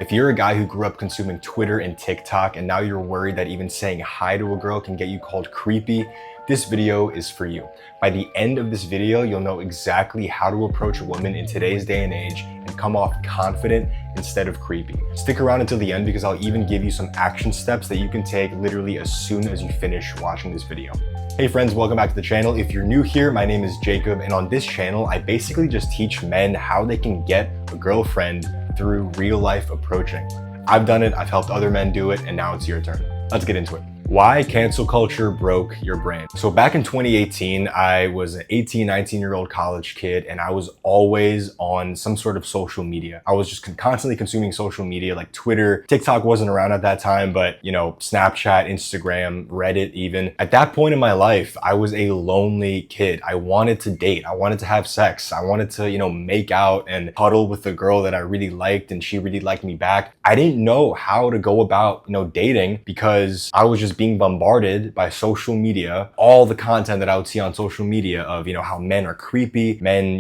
If you're a guy who grew up consuming Twitter and TikTok and now you're worried that even saying hi to a girl can get you called creepy, this video is for you. By the end of this video, you'll know exactly how to approach a woman in today's day and age and come off confident instead of creepy. Stick around until the end because I'll even give you some action steps that you can take literally as soon as you finish watching this video. Hey friends, welcome back to the channel. If you're new here, my name is Jacob, and on this channel, I basically just teach men how they can get a girlfriend through real life approaching. I've done it, I've helped other men do it, and now it's your turn. Let's get into it. Why cancel culture broke your brain. So back in 2018, I was an 18, 19-year-old college kid, and I was always on some sort of social media. I was just constantly consuming social media like Twitter. TikTok wasn't around at that time, but Snapchat, Instagram, Reddit even. At that point in my life, I was a lonely kid. I wanted to date. I wanted to have sex. I wanted to, make out and cuddle with the girl that I really liked and she really liked me back. I didn't know how to go about, dating because I was just being bombarded by social media, all the content that I would see on social media of, how men are creepy, men,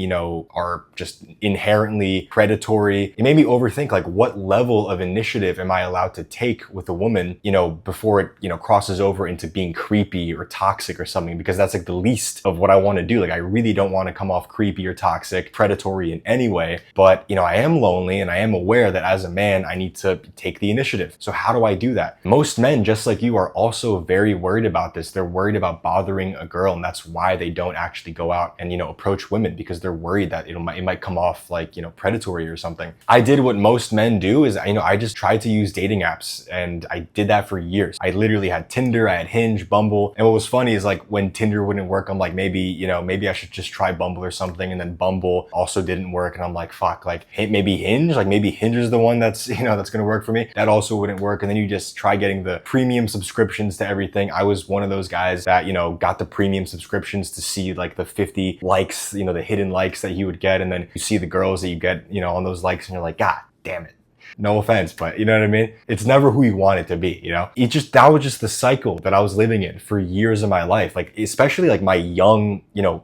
are just inherently predatory. It made me overthink like what level of initiative am I allowed to take with a woman, before it, crosses over into being creepy or toxic or something, because that's like the least of what I want to do. Like I really don't want to come off creepy or toxic, predatory in any way, but I am lonely and I am aware that as a man, I need to take the initiative. So how do I do that? Most men, just like you, are also very worried about this. They're worried about bothering a girl, and that's why they don't actually go out and approach women, because they're worried that it might come off like predatory or something. I did what most men do is I just tried to use dating apps, and I did that for years. I literally had Tinder, I had Hinge, Bumble, and what was funny is like when Tinder wouldn't work, I'm like maybe I should just try Bumble or something, and then Bumble also didn't work, and I'm like fuck, like hey, maybe Hinge is the one that's that's gonna work for me. That also wouldn't work, and then you just try getting the premium subscriptions to everything. I was one of those guys that, got the premium subscriptions to see like the 50 likes, the hidden likes that you would get. And then you see the girls that you get, on those likes, and you're like, God damn it. No offense, but you know what I mean? It's never who you want it to be, that was just the cycle that I was living in for years of my life. Like, especially like my young,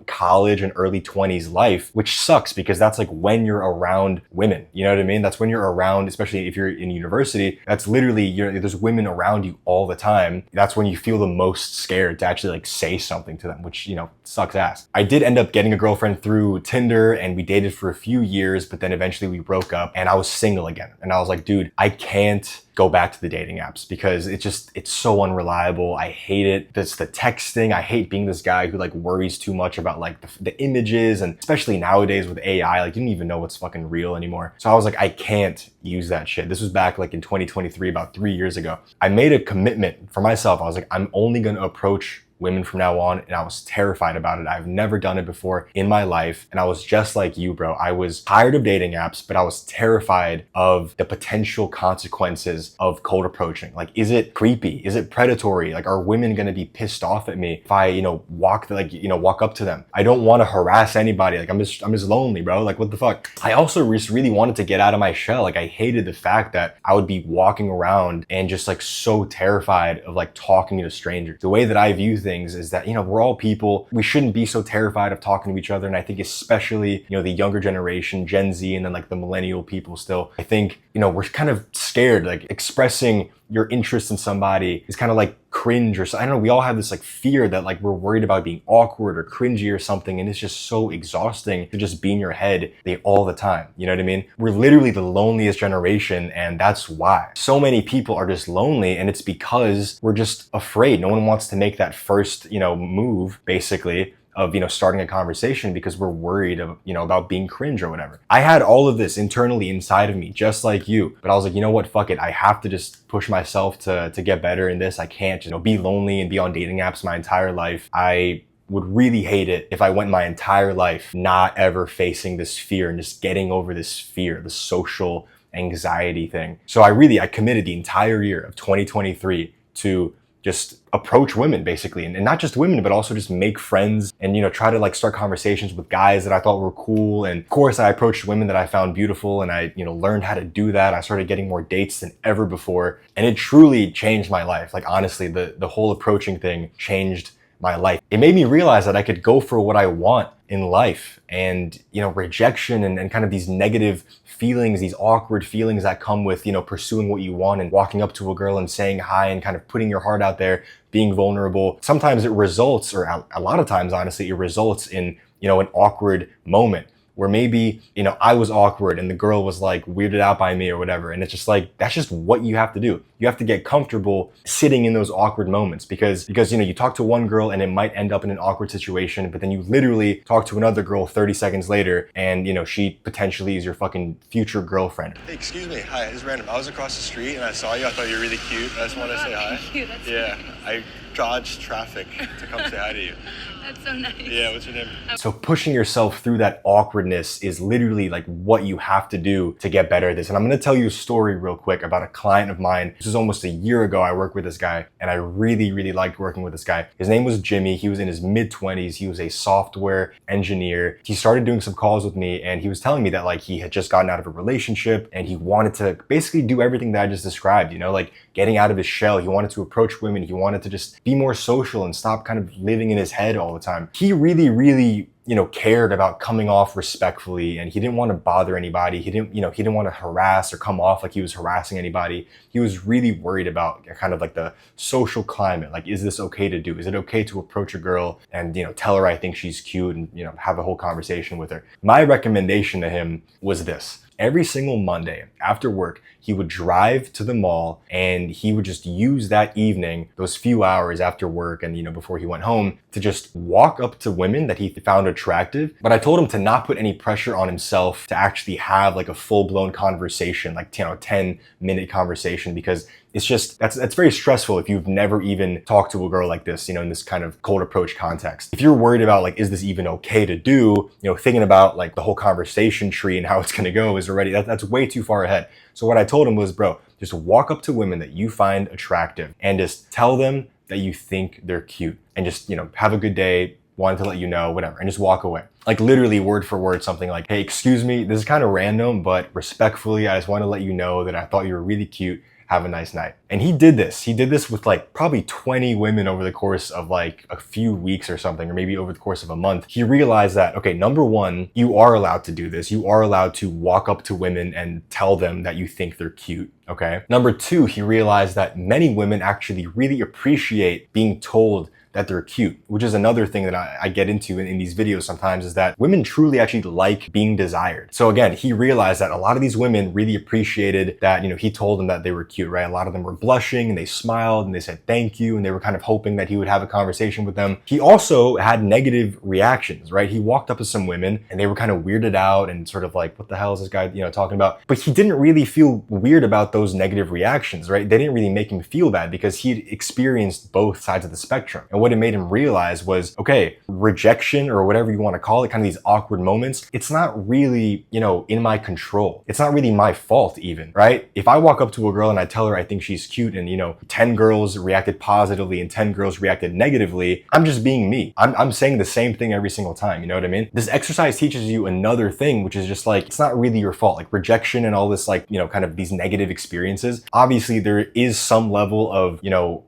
college and early 20s life, which sucks because that's like when you're around women, you know what I mean? That's when you're around, especially if you're in university, that's literally, there's women around you all the time. That's when you feel the most scared to actually like say something to them, which, sucks ass. I did end up getting a girlfriend through Tinder, and we dated for a few years, but then eventually we broke up and I was single again. And I was like, dude, I can't go back to the dating apps because it's so unreliable. I hate it. That's the texting. I hate being this guy who like worries too much about like the images, and especially nowadays with AI, like you don't even know what's fucking real anymore. So I was like, I can't use that shit. This was back like in 2023, about 3 years ago. I made a commitment for myself. I was like, I'm only going to approach women from now on, and I was terrified about it. I've never done it before in my life, and I was just like you, bro. I was tired of dating apps, but I was terrified of the potential consequences of cold approaching. Like, is it creepy? Is it predatory? Like, are women gonna be pissed off at me if I, walk up to them? I don't want to harass anybody. Like, I'm just lonely, bro. Like, what the fuck? I also just really wanted to get out of my shell. Like, I hated the fact that I would be walking around and just like so terrified of like talking to strangers. The way that I view things is that we're all people. We shouldn't be so terrified of talking to each other. And I think especially the younger generation, Gen Z, and then like the millennial people still, I think we're kind of scared. Like expressing your interest in somebody is kind of like cringe, or so I don't know. We all have this like fear that like we're worried about being awkward or cringy or something, and it's just so exhausting to just be in your head all the time. You know what I mean? We're literally the loneliest generation, and that's why so many people are just lonely, and it's because we're just afraid. No one wants to make that first move, basically, of starting a conversation because we're worried of about being cringe or whatever. I had all of this internally inside of me, just like you, but I was like, you know what, fuck it. I have to just push myself to get better in this. I can't be lonely and be on dating apps my entire life. I would really hate it if I went my entire life not ever facing this fear and just getting over this fear, the social anxiety thing. So I committed the entire year of 2023 to just approach women, basically, and not just women, but also just make friends and try to like start conversations with guys that I thought were cool. And of course I approached women that I found beautiful, and I learned how to do that. I started getting more dates than ever before, and it truly changed my life. Like honestly, the whole approaching thing changed my life. It made me realize that I could go for what I want in life, and rejection and kind of these negative feelings, these awkward feelings that come with pursuing what you want and walking up to a girl and saying hi and kind of putting your heart out there, being vulnerable. Sometimes it results, or a lot of times honestly, it results in an awkward moment where maybe I was awkward and the girl was like weirded out by me or whatever, and it's just like, that's just what you have to do. You have to get comfortable sitting in those awkward moments, because you talk to one girl and it might end up in an awkward situation, but then you literally talk to another girl 30 seconds later and she potentially is your fucking future girlfriend. Hey, excuse me, hi, it's random. I was across the street and I saw you. I thought you were really cute. I just wanted to say hi. Thank you. That's yeah, I dodged traffic to come say hi to you. That's so nice. Yeah, what's your name? So pushing yourself through that awkwardness is literally like what you have to do to get better at this. And I'm going to tell you a story real quick about a client of mine. This was almost a year ago. I worked with this guy and I really, really liked working with this guy. His name was Jimmy. He was in his mid-20s. He was a software engineer. He started doing some calls with me and he was telling me that like he had just gotten out of a relationship and he wanted to basically do everything that I just described, like getting out of his shell. He wanted to approach women. He wanted to just be more social and stop kind of living in his head all the time. He really, really cared about coming off respectfully, and he didn't want to bother anybody. He didn't want to harass or come off like he was harassing anybody. He was really worried about kind of like the social climate. Like, is this okay to do? Is it okay to approach a girl and, tell her I think she's cute and, have a whole conversation with her? My recommendation to him was this. Every single Monday after work, he would drive to the mall and he would just use that evening, those few hours after work and, before he went home, to just walk up to women that he found attractive. But I told him to not put any pressure on himself to actually have like a full-blown conversation, like, 10-minute conversation, because it's just, that's very stressful if you've never even talked to a girl like this, in this kind of cold approach context. If you're worried about like, is this even okay to do, thinking about like the whole conversation tree and how it's gonna go is already, that's way too far ahead. So what I told him was, bro, just walk up to women that you find attractive and just tell them that you think they're cute and just, have a good day, wanted to let you know, whatever, and just walk away. Like literally word for word, something like, hey, excuse me, this is kind of random, but respectfully, I just want to let you know that I thought you were really cute. Have a nice night. And he did this. He did this with like probably 20 women over the course of like a few weeks or something, or maybe over the course of a month. He realized that, okay, number one, you are allowed to do this. You are allowed to walk up to women and tell them that you think they're cute, okay? Number two, he realized that many women actually really appreciate being told that they're cute, which is another thing that I get into in these videos sometimes, is that women truly actually like being desired. So again, he realized that a lot of these women really appreciated that, he told them that they were cute, right? A lot of them were blushing and they smiled and they said thank you and they were kind of hoping that he would have a conversation with them. He also had negative reactions, right? He walked up to some women and they were kind of weirded out and sort of like, what the hell is this guy, talking about? But he didn't really feel weird about those negative reactions, right? They didn't really make him feel bad because he'd experienced both sides of the spectrum. And what it made him realize was, okay, rejection or whatever you want to call it, kind of these awkward moments, it's not really, in my control. It's not really my fault even, right? If I walk up to a girl and I tell her I think she's cute and, 10 girls reacted positively and 10 girls reacted negatively, I'm just being me. I'm saying the same thing every single time, you know what I mean? This exercise teaches you another thing, which is just like, it's not really your fault. Like rejection and all this, like, kind of these negative experiences. Obviously there is some level of,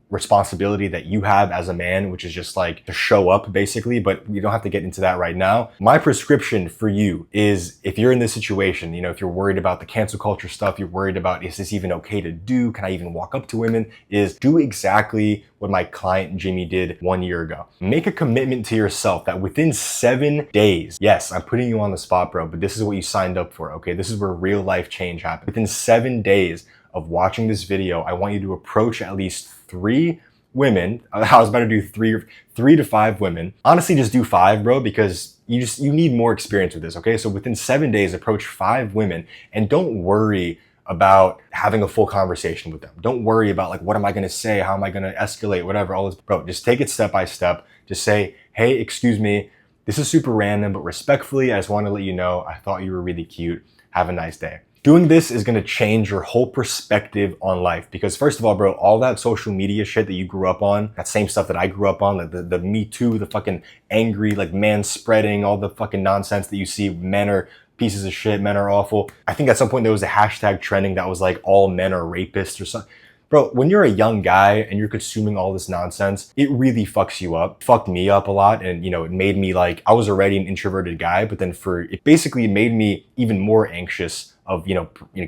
responsibility that you have as a man, which is just like to show up basically, but we don't have to get into that right now. My prescription for you is, if you're in this situation, if you're worried about the cancel culture stuff, you're worried about, is this even okay to do? Can I even walk up to women? Is do exactly what my client Jimmy did 1 year ago. Make a commitment to yourself that within 7 days, yes, I'm putting you on the spot, bro, but this is what you signed up for, okay? This is where real life change happens. Within 7 days of watching this video, I want you to approach at least 3 women. I was about to do 3 to 5 women. Honestly, just do 5, bro, because you need more experience with this, okay? So within 7 days, approach 5 women and don't worry about having a full conversation with them. Don't worry about like, what am I gonna say? How am I gonna escalate? Whatever, all this, bro, just take it step by step. Just say, hey, excuse me, this is super random, but respectfully, I just wanna let you know, I thought you were really cute. Have a nice day. Doing this is going to change your whole perspective on life, because first of all, bro, all that social media shit that you grew up on, that same stuff that I grew up on, like the Me Too, the fucking angry, like man spreading, all the fucking nonsense that you see, men are pieces of shit, men are awful. I think at some point there was a hashtag trending that was like, all men are rapists or something. Bro, when you're a young guy and you're consuming all this nonsense, it really fucks you up. Fucked me up a lot. And, you know, it made me like, I was already an introverted guy, but then it basically made me even more anxious of,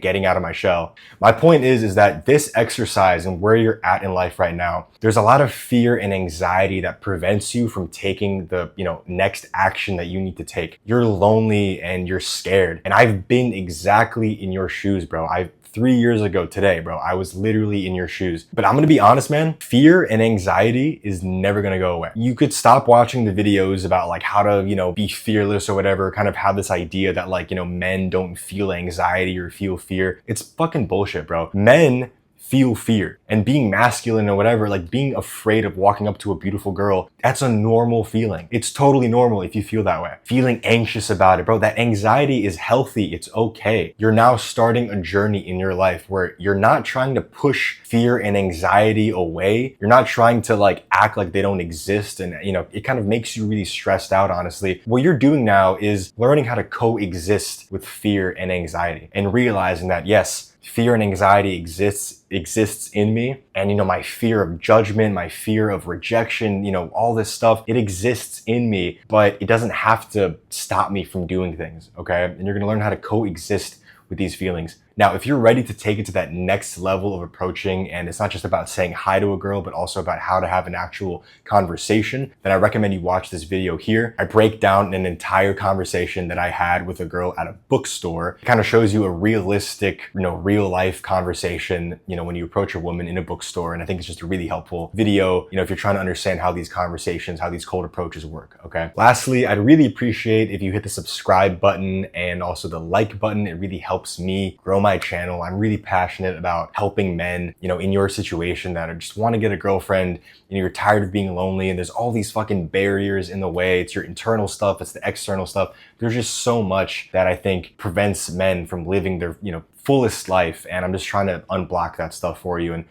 getting out of my shell. My point is that this exercise and where you're at in life right now, there's a lot of fear and anxiety that prevents you from taking the, next action that you need to take. You're lonely and you're scared. And I've been exactly in your shoes, bro. 3 years ago today, bro, I was literally in your shoes. But I'm gonna be honest, man, fear and anxiety is never gonna go away. You could stop watching the videos about like how to, be fearless or whatever, kind of have this idea that like, men don't feel anxiety or feel fear. It's fucking bullshit, bro. Men feel fear, and being masculine or whatever, like being afraid of walking up to a beautiful girl, that's a normal feeling. It's totally normal if you feel that way. Feeling anxious about it, bro, that anxiety is healthy. It's okay. You're now starting a journey in your life where you're not trying to push fear and anxiety away. You're not trying to like act like they don't exist. And, it kind of makes you really stressed out, honestly. What you're doing now is learning how to coexist with fear and anxiety and realizing that, yes, fear and anxiety exists in me. And, my fear of judgment, my fear of rejection, all this stuff, it exists in me, but it doesn't have to stop me from doing things, okay? And you're gonna learn how to coexist with these feelings. Now, if you're ready to take it to that next level of approaching, and it's not just about saying hi to a girl, but also about how to have an actual conversation, then I recommend you watch this video here. I break down an entire conversation that I had with a girl at a bookstore. It kind of shows you a realistic, real life conversation, when you approach a woman in a bookstore. And I think it's just a really helpful video, if you're trying to understand how these conversations, how these cold approaches work, okay? Lastly, I'd really appreciate if you hit the subscribe button and also the like button. It really helps me grow my channel. I'm really passionate about helping men, in your situation that just want to get a girlfriend, you're tired of being lonely and there's all these fucking barriers in the way. It's your internal stuff, it's the external stuff. There's just so much that I think prevents men from living their, fullest life. And I'm just trying to unblock that stuff for you and,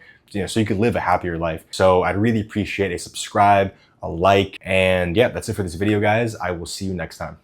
so you could live a happier life. So I'd really appreciate a subscribe, a like, and yeah, that's it for this video, guys. I will see you next time.